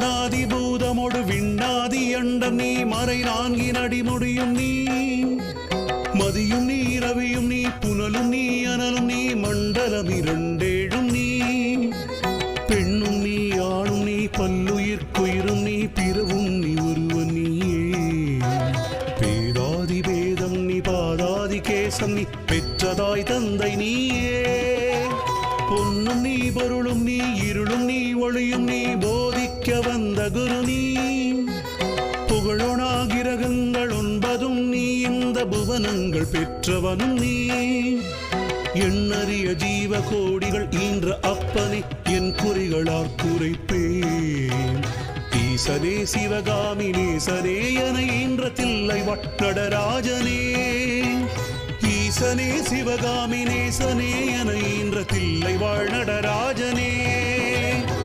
மண்ணாதி பூதமொடு விண்ணாதி அண்டம் நீ மறை நான்கின் அடிமுடியும் நீ மதியும் நீ ரவியும் நீ புனலும் நீ அனலும் நீ மண்டலம் இரண்டேழும் நீ பெண்ணும் நீ ஆணும் நீ பல்லுயிர்க்குயிரும் நீ பிறவும் நீ ஒருவன் நீயே பேதாதி பேதம் நீ பாதாதி கேசம் நீ பெற்றதாய் தந்தை நீயே பொன்னும் நீ பொருளும் நீ இருளும் நீ ஒளியும் நீ போதிக்க வந்த குரு நீ புகழொணா கிரகங்கள் ஒன்பதும் நீ இந்த புவனங்கள் பெற்றவனும் நீ எண்ணறிய ஜீவ கோடிகள் ஈன்ற அப்பனே என் குறிகளால் குறைப்பேன் ஈசனே சிவகாமி நேசனே என ஈன்ற தில்லை நடராஜனே ஈசனே சிவகாமி நேசனே என ஈன்ற தில்லை வாழ் நடராஜனே